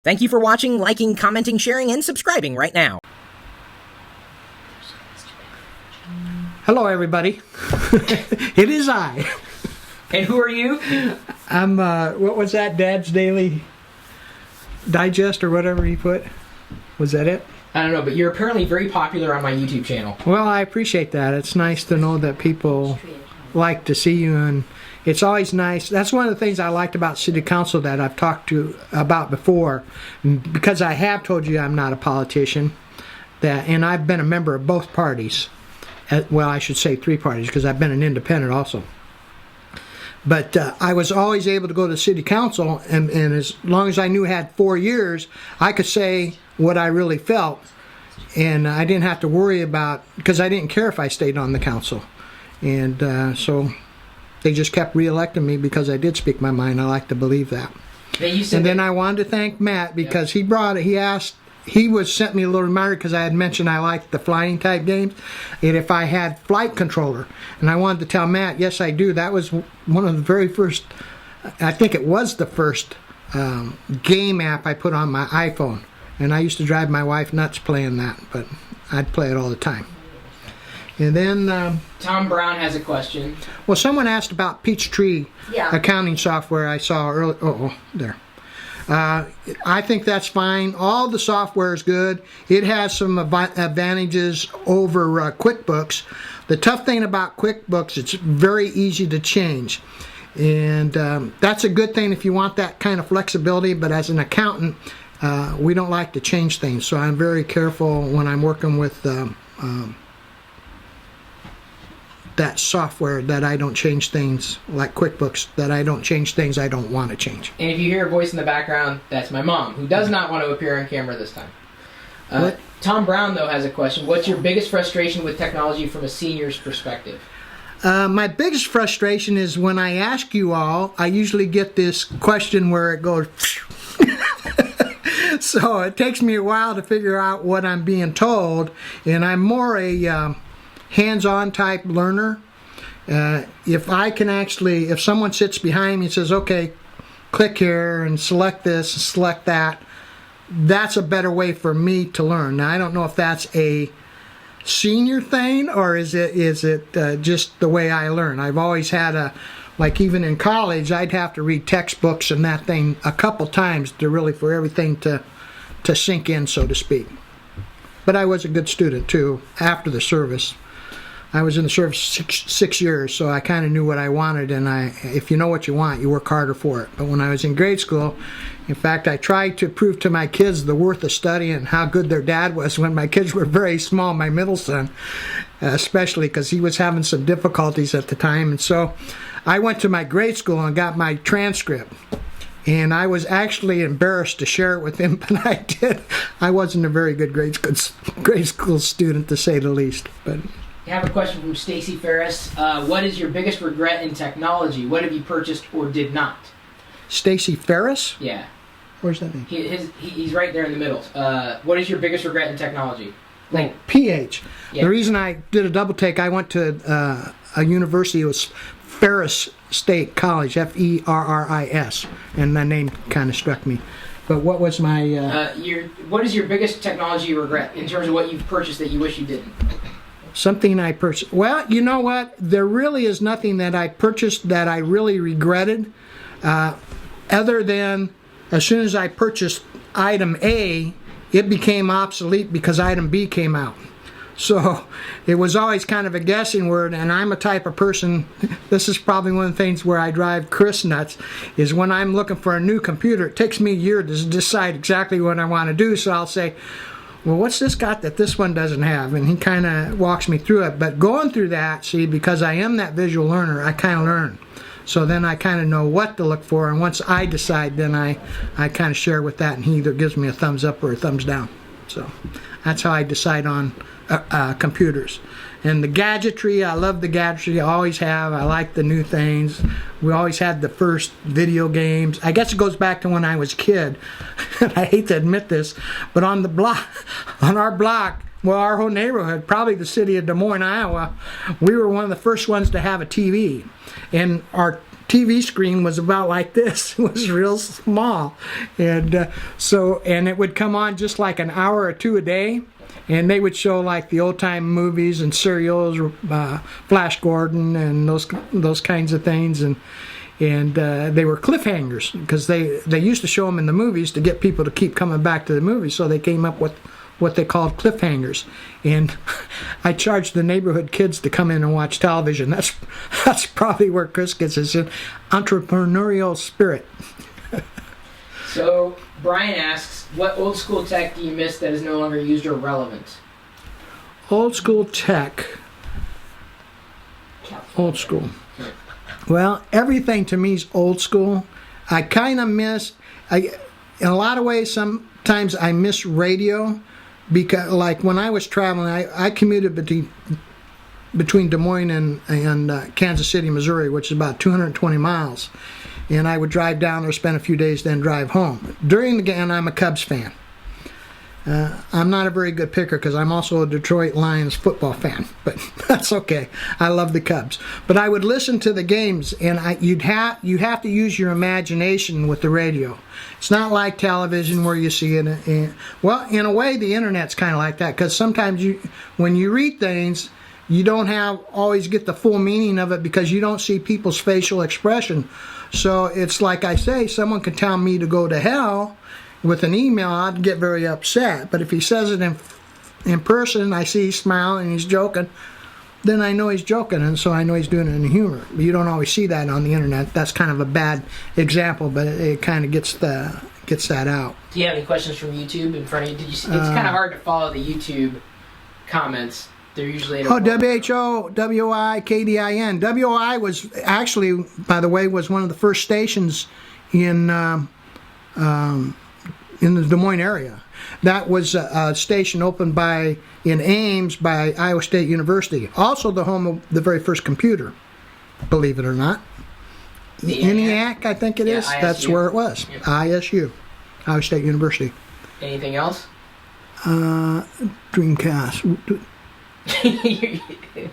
Thank you for watching, liking, commenting, sharing, and subscribing right now. Hello, everybody. It is I. And who are you? I'm, what was that, Dad's Daily Digest or whatever he put? Was that it? I don't know, but you're apparently very popular on my YouTube channel. Well, I appreciate that. It's nice to know that people like to see you, and it's always nice. That's one of the things I liked about City Council that I've talked to about before, because I have told you I'm not a politician, and I've been a member of both parties. Well, I should say three parties, because I've been an independent also. But I was always able to go to City Council, and as long as I knew I had 4 years, I could say what I really felt, and I didn't have to worry about, because I didn't care if I stayed on the council. And so they just kept re-electing me because I did speak my mind. I like to believe that. And then I wanted to thank Matt, because he brought it. He sent me a little reminder, because I had mentioned I liked the flying type games, and if I had Flight Controller, and I wanted to tell Matt, yes, I do. That was one of the very first, I think it was the first game app I put on my iPhone, and I used to drive my wife nuts playing that, but I'd play it all the time. And then Tom Brown has a question. Well, someone asked about Peachtree accounting software I saw earlier. Oh, there. I think that's fine. All the software is good. It has some advantages over QuickBooks. The tough thing about QuickBooks, it's very easy to change. And that's a good thing if you want that kind of flexibility, but as an accountant, we don't like to change things. So I'm very careful when I'm working with that software, that I don't change things like QuickBooks, that I don't change things I don't want to change. And if you hear a voice in the background, that's my mom, who does not want to appear on camera this time. Tom Brown, though, has a question. What's your biggest frustration with technology from a senior's perspective? My biggest frustration is when I ask you all, I usually get this question where it goes so it takes me a while to figure out what I'm being told, and I'm more a hands-on type learner. If someone sits behind me and says, okay, click here and select this and select that, that's a better way for me to learn. Now, I don't know if that's a senior thing, or is it just the way I learn. I've always had like even in college, I'd have to read textbooks and that thing a couple times for everything to sink in, so to speak. But I was a good student too after the service. I was in the service six years, so I kind of knew what I wanted, and if you know what you want, you work harder for it. But when I was in grade school, in fact, I tried to prove to my kids the worth of studying and how good their dad was when my kids were very small, my middle son, especially because he was having some difficulties at the time. And so I went to my grade school and got my transcript. And I was actually embarrassed to share it with him, but I did. I wasn't a very good grade school student, to say the least. But I have a question from Stacy Ferris. What is your biggest regret in technology? What have you purchased or did not? Stacy Ferris? Yeah. Where's that name? He's right there in the middle. What is your biggest regret in technology? Like PH. Yeah. The reason I did a double take, I went to a university. It was Ferris State College, Ferris, and the name kind of struck me. But what was my... what is your biggest technology regret in terms of what you've purchased that you wish you didn't? Something I purchased. Well, you know what? There really is nothing that I purchased that I really regretted, other than as soon as I purchased item A, it became obsolete because item B came out. So it was always kind of a guessing word, and I'm a type of person, this is probably one of the things where I drive Chris nuts, is when I'm looking for a new computer, it takes me a year to decide exactly what I want to do. So I'll say, well, what's this got that this one doesn't have? And he kind of walks me through it. But going through that, see, because I am that visual learner, I kind of learn. So then I kind of know what to look for, and once I decide, then I kind of share with that, and he either gives me a thumbs up or a thumbs down. So that's how I decide on computers. And the gadgetry, I love the gadgetry, I always have. I like the new things. We always had the first video games. I guess it goes back to when I was a kid. I hate to admit this, but on our block, well, our whole neighborhood, probably the city of Des Moines, Iowa, we were one of the first ones to have a TV. And our TV screen was about like this. It was real small, and and it would come on just like an hour or two a day, and they would show like the old time movies and serials, Flash Gordon and those kinds of things, and they were cliffhangers because they used to show them in the movies to get people to keep coming back to the movies, so they came up with what they called cliffhangers. And I charged the neighborhood kids to come in and watch television. That's probably where Chris gets his entrepreneurial spirit. So Brian asks, what old school tech do you miss that is no longer used or relevant? Old school tech. Old school. Well, everything to me is old school. I kind of miss, in a lot of ways, sometimes I miss radio. Because, like, when I was traveling, I commuted between Des Moines and Kansas City, Missouri, which is about 220 miles. And I would drive down there, spend a few days, then drive home. During the game, I'm a Cubs fan. I'm not a very good picker because I'm also a Detroit Lions football fan, but that's okay. I love the Cubs. But I would listen to the games, and you have to use your imagination with the radio. It's not like television where you see it. Well, in a way, the internet's kind of like that because sometimes when you read things, you don't always get the full meaning of it because you don't see people's facial expression. So it's like I say, someone could tell me to go to hell with an email, I'd get very upset. But if he says it in person, I see he's smiling and he's joking, then I know he's joking, and so I know he's doing it in humor. You don't always see that on the internet. That's kind of a bad example, but it kind of gets that out. Do you have any questions from YouTube in front of you? Did you see, it's kind of hard to follow the YouTube comments. They're usually WHO, WI, KDIN. WI was actually, by the way, was one of the first stations in the Des Moines area. That was a station opened in Ames by Iowa State University. Also the home of the very first computer, believe it or not. The ENIAC, I think it is. ISU. That's where it was. Yep. ISU, Iowa State University. Anything else? Dreamcast.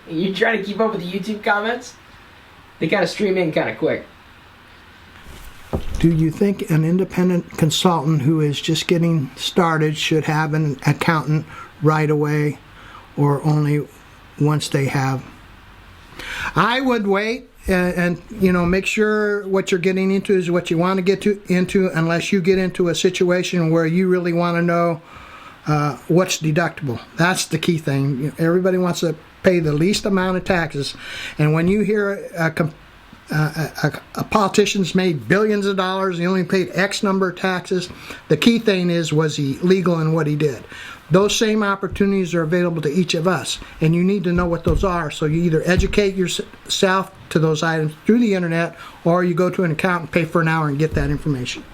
You trying to keep up with the YouTube comments? They kind of stream in kind of quick. Do you think an independent consultant who is just getting started should have an accountant right away or only once they have? I would wait and make sure what you're getting into is what you want to get into unless you get into a situation where you really want to know what's deductible. That's the key thing. Everybody wants to pay the least amount of taxes, and when you hear a politician's made billions of dollars, he only paid X number of taxes, the key thing was he legal in what he did. Those same opportunities are available to each of us, and you need to know what those are. So you either educate yourself to those items through the internet, or you go to an accountant, pay for an hour, and get that information.